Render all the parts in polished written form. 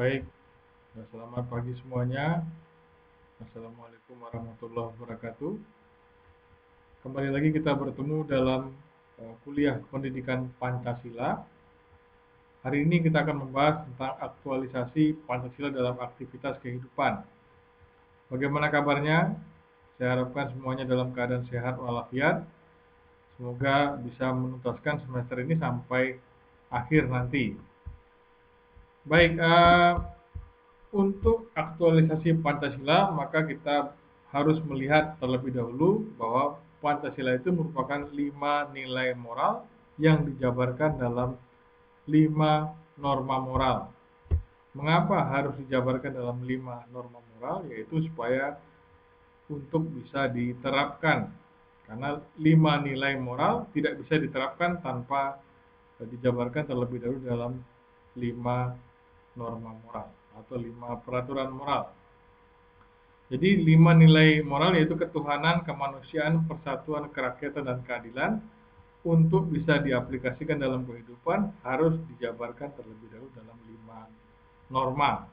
Baik, selamat pagi semuanya. Assalamualaikum warahmatullahi wabarakatuh. Kembali lagi kita bertemu dalam kuliah pendidikan Pancasila. Hari ini kita akan membahas tentang aktualisasi Pancasila dalam aktivitas kehidupan. Bagaimana kabarnya? Saya harapkan semuanya dalam keadaan sehat walafiat. Semoga bisa menuntaskan semester ini sampai akhir nanti. Baik, untuk aktualisasi Pancasila, maka kita harus melihat terlebih dahulu bahwa Pancasila itu merupakan 5 nilai moral yang dijabarkan dalam 5 norma moral. Mengapa harus dijabarkan dalam 5 norma moral? Yaitu supaya untuk bisa diterapkan. Karena 5 nilai moral tidak bisa diterapkan tanpa dijabarkan terlebih dahulu dalam 5 norma moral atau 5 peraturan moral. Jadi 5 nilai moral yaitu ketuhanan, kemanusiaan, persatuan, kerakyatan, dan keadilan untuk bisa diaplikasikan dalam kehidupan harus dijabarkan terlebih dahulu dalam 5 norma.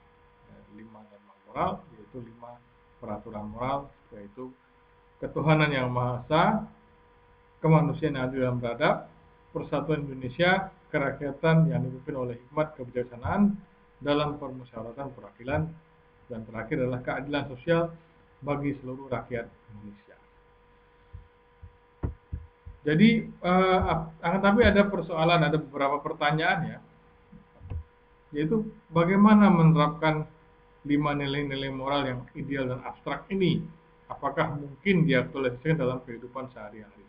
5 norma moral yaitu 5 peraturan moral, yaitu ketuhanan yang Maha Esa, kemanusiaan yang adil dan beradab, persatuan Indonesia, kerakyatan yang dipimpin oleh hikmat kebijaksanaan dalam permusyawaratan perwakilan, dan terakhir adalah keadilan sosial bagi seluruh rakyat Indonesia. Jadi, akan tapi ada persoalan, ada beberapa pertanyaan ya, yaitu bagaimana menerapkan 5 nilai-nilai moral yang ideal dan abstrak ini? Apakah mungkin diaktualisasikan dalam kehidupan sehari-hari?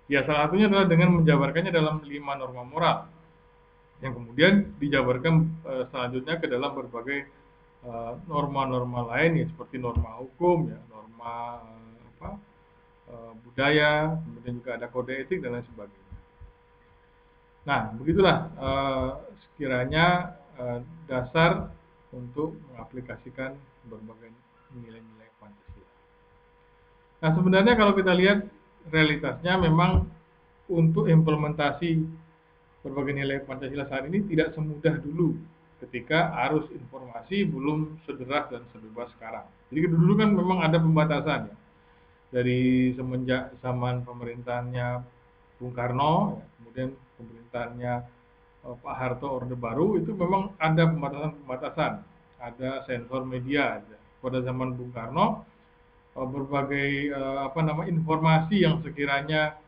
Ya, salah satunya adalah dengan menjabarkannya dalam 5 norma moral, yang kemudian dijabarkan selanjutnya ke dalam berbagai norma-norma lain ya, seperti norma hukum ya, norma budaya, kemudian juga ada kode etik dan lain sebagainya. Nah, begitulah sekiranya dasar untuk mengaplikasikan berbagai nilai-nilai Pancasila. Nah, sebenarnya kalau kita lihat realitasnya memang untuk implementasi berbagai nilai Pancasila saat ini tidak semudah dulu ketika arus informasi belum sederas dan sebebas sekarang. Jadi dulu kan memang ada pembatasan ya. Dari semenjak zaman pemerintahannya Bung Karno, ya, kemudian pemerintahannya Pak Harto Orde Baru, itu memang ada pembatasan-pembatasan, ada sensor media. Ya. Pada zaman Bung Karno, berbagai informasi yang sekiranya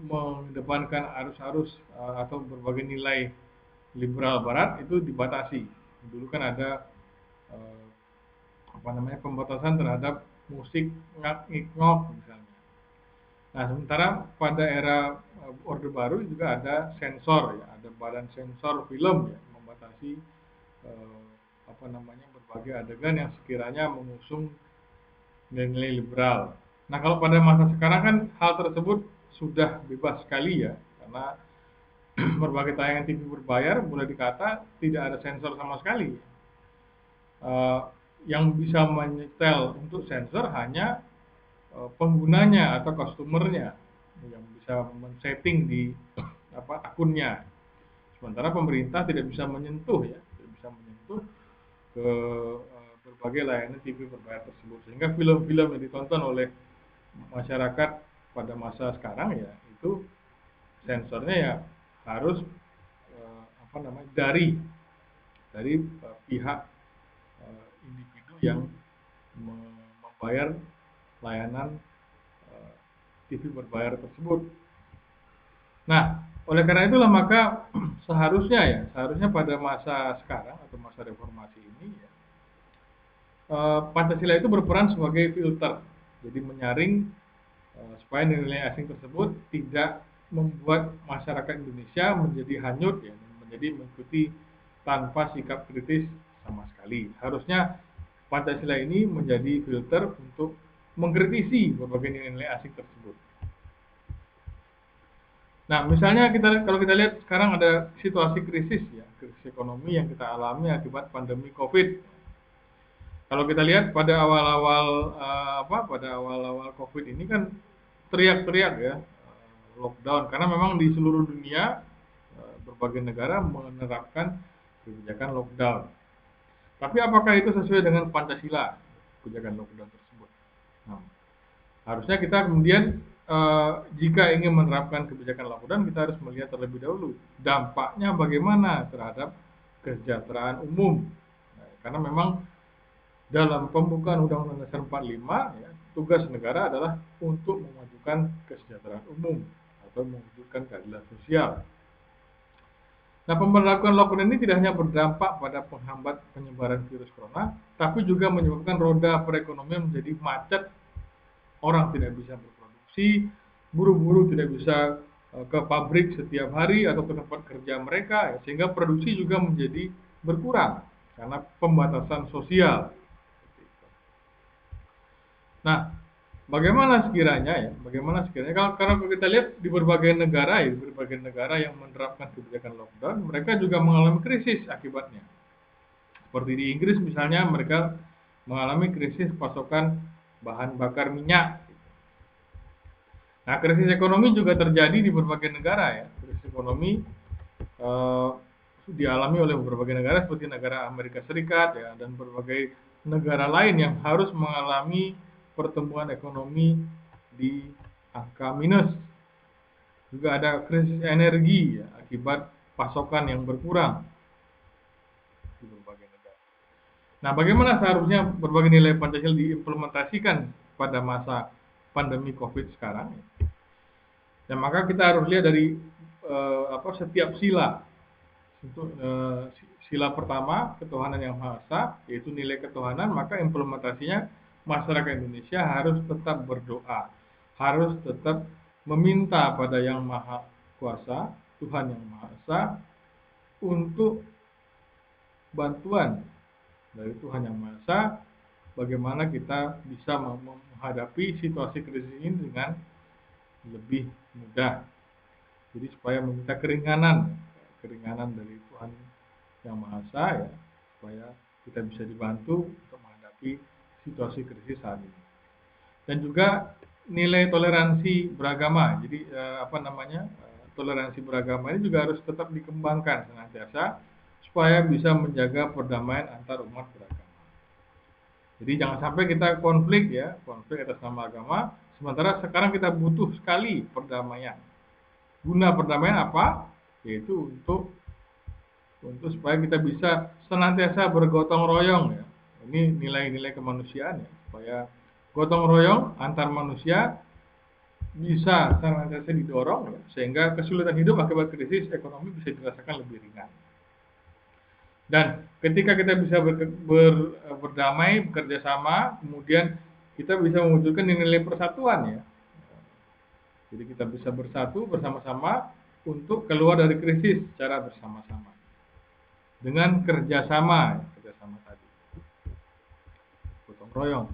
mengedepankan arus-arus atau berbagai nilai liberal barat itu dibatasi. Dulu kan ada pembatasan terhadap musik ngak-ngik-ngok misalnya. Nah, sementara pada era Orde Baru juga ada sensor ya, ada badan sensor film ya, membatasi berbagai adegan yang sekiranya mengusung nilai-nilai liberal. Nah, kalau pada masa sekarang kan hal tersebut sudah bebas sekali ya, karena berbagai tayangan TV berbayar boleh dikata tidak ada sensor sama sekali. Yang bisa menyetel untuk sensor hanya penggunanya atau customernya yang bisa men-setting di akunnya. Sementara pemerintah tidak bisa menyentuh ya, tidak bisa menyentuh ke berbagai layanan TV berbayar tersebut, sehingga film-film yang ditonton oleh masyarakat pada masa sekarang ya itu sensornya ya harus dari pihak individu yang membayar layanan TV berbayar tersebut. Nah, oleh karena itulah maka seharusnya pada masa sekarang atau masa reformasi ini ya, Pancasila itu berperan sebagai filter, jadi menyaring supaya nilai asing tersebut tidak membuat masyarakat Indonesia menjadi hanyut ya, menjadi mengikuti tanpa sikap kritis sama sekali. Harusnya Pancasila ini menjadi filter untuk mengkritisi berbagai nilai-nilai asing tersebut. Nah, misalnya kalau kita lihat sekarang ada situasi krisis ya, krisis ekonomi yang kita alami akibat pandemi Covid. Kalau kita lihat pada awal-awal Covid ini kan teriak-teriak ya lockdown, karena memang di seluruh dunia berbagai negara menerapkan kebijakan lockdown. Tapi apakah itu sesuai dengan Pancasila, kebijakan lockdown tersebut? Nah, harusnya kita kemudian jika ingin menerapkan kebijakan lockdown, kita harus melihat terlebih dahulu dampaknya bagaimana terhadap kesejahteraan umum. Nah, karena memang dalam pembukaan Undang-Undang Dasar 45, ya, tugas negara adalah untuk memajukan kesejahteraan umum atau mewujudkan keadilan sosial. Nah, pemberlakuan lockdown ini tidak hanya berdampak pada penghambat penyebaran virus corona, tapi juga menyebabkan roda perekonomian menjadi macet, orang tidak bisa berproduksi, buruh-buruh tidak bisa ke pabrik setiap hari atau ke tempat kerja mereka, ya, sehingga produksi juga menjadi berkurang karena pembatasan sosial. Nah, bagaimana sekiranya ya? Bagaimana sekiranya kalau kita lihat di berbagai negara ya, di berbagai negara yang menerapkan kebijakan lockdown, mereka juga mengalami krisis akibatnya. Seperti di Inggris misalnya, mereka mengalami krisis pasokan bahan bakar minyak. Nah, krisis ekonomi juga terjadi di berbagai negara ya. Krisis ekonomi eh, dialami oleh berbagai negara seperti negara Amerika Serikat ya, dan berbagai negara lain yang harus mengalami pertumbuhan ekonomi di angka minus. Juga ada krisis energi ya, akibat pasokan yang berkurang di berbagai negara. Nah, bagaimana seharusnya berbagai nilai Pancasila diimplementasikan pada masa pandemi COVID sekarang? Dan maka kita harus lihat dari setiap sila. Untuk sila pertama, ketuhanan yang Maha Esa, yaitu nilai ketuhanan, maka implementasinya masyarakat Indonesia harus tetap berdoa, harus tetap meminta pada Yang Maha Kuasa, Tuhan Yang Maha Esa, untuk bantuan dari Tuhan Yang Maha Esa, bagaimana kita bisa menghadapi situasi krisis ini dengan lebih mudah. Jadi supaya meminta keringanan dari Tuhan Yang Maha Esa ya, supaya kita bisa dibantu untuk menghadapi situasi krisis saat ini. Dan juga nilai toleransi beragama. Jadi toleransi beragama ini juga harus tetap dikembangkan senantiasa supaya bisa menjaga perdamaian antar umat beragama. Jadi jangan sampai kita konflik atas nama agama, sementara sekarang kita butuh sekali perdamaian. Guna perdamaian apa? Yaitu untuk supaya kita bisa senantiasa bergotong royong ya. Ini nilai-nilai kemanusiaan ya, supaya gotong royong antar manusia bisa senantiasa didorong ya, sehingga kesulitan hidup akibat krisis ekonomi bisa dirasakan lebih ringan. Dan ketika kita bisa berdamai, bekerja sama, kemudian kita bisa mewujudkan nilai persatuan ya. Jadi kita bisa bersatu bersama-sama untuk keluar dari krisis secara bersama-sama. Dengan kerjasama tadi, gotong royong.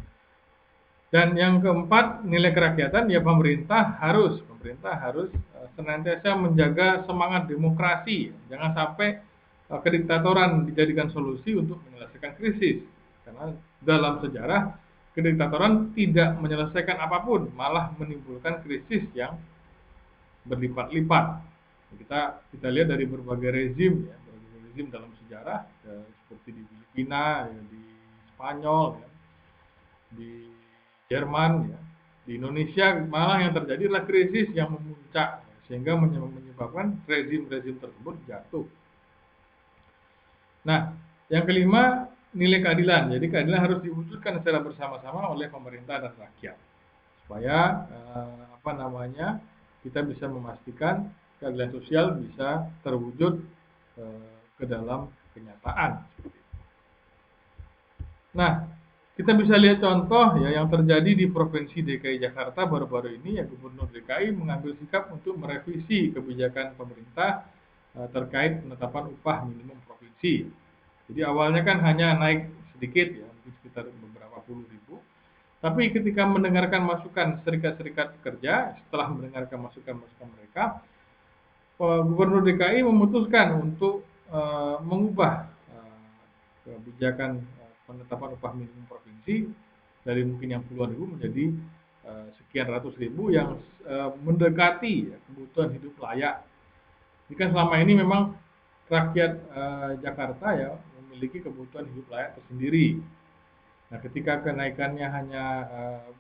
Dan yang keempat, nilai kerakyatan ya, pemerintah harus senantiasa menjaga semangat demokrasi. Jangan sampai kediktatoran dijadikan solusi untuk menyelesaikan krisis. Karena dalam sejarah kediktatoran tidak menyelesaikan apapun, malah menimbulkan krisis yang berlipat-lipat. Kita lihat dari berbagai rezim dalam sejarah seperti di Filipina, ya, di Spanyol, ya, di Jerman, ya, di Indonesia malah yang terjadi adalah krisis yang memuncak sehingga menyebabkan rezim-rezim tersebut jatuh. Nah, yang kelima, nilai keadilan. Jadi keadilan harus diwujudkan secara bersama-sama oleh pemerintah dan rakyat supaya kita bisa memastikan keadilan sosial bisa terwujud ke dalam kenyataan. Nah, kita bisa lihat contoh ya yang terjadi di Provinsi DKI Jakarta baru-baru ini, ya, Gubernur DKI mengambil sikap untuk merevisi kebijakan pemerintah terkait penetapan upah minimum provinsi. Jadi awalnya kan hanya naik sedikit ya, mungkin sekitar beberapa puluh ribu. Tapi ketika mendengarkan masukan serikat-serikat pekerja, setelah mendengarkan masukan-masukan mereka, Gubernur DKI memutuskan untuk mengubah kebijakan penetapan upah minimum provinsi dari mungkin yang puluhan ribu menjadi sekian ratus ribu yang mendekati ya, kebutuhan hidup layak. Jadi kan selama ini memang rakyat Jakarta ya memiliki kebutuhan hidup layak tersendiri. Nah, ketika kenaikannya hanya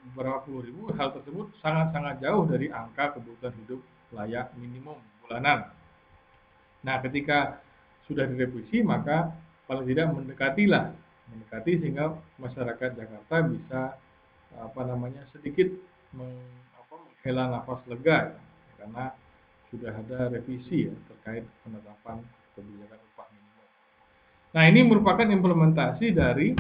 beberapa puluh ribu, hal tersebut sangat-sangat jauh dari angka kebutuhan hidup layak minimum bulanan. Nah, ketika sudah direvisi, maka paling tidak mendekati sehingga masyarakat Jakarta bisa sedikit menghela nafas lega ya, karena sudah ada revisi ya terkait penetapan kebijakan upah minimum. Nah, ini merupakan implementasi dari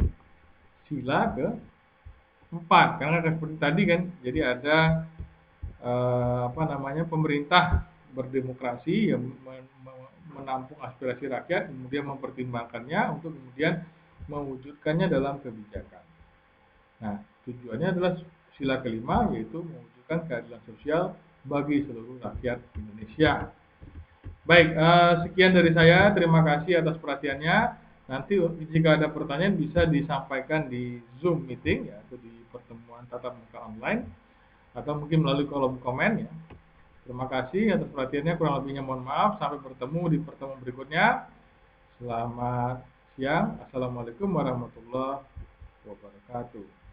sila ke-4 karena seperti tadi kan, jadi ada pemerintah berdemokrasi yang menampung aspirasi rakyat, kemudian mempertimbangkannya untuk kemudian mewujudkannya dalam kebijakan. Nah, tujuannya adalah sila kelima, yaitu mewujudkan keadilan sosial bagi seluruh rakyat Indonesia. Baik, sekian dari saya. Terima kasih atas perhatiannya. Nanti jika ada pertanyaan bisa disampaikan di Zoom meeting ya, atau di pertemuan tatap muka online, atau mungkin melalui kolom komen ya. Terima kasih atas perhatiannya. Kurang lebihnya mohon maaf. Sampai bertemu di pertemuan berikutnya. Selamat siang. Assalamualaikum warahmatullahi wabarakatuh.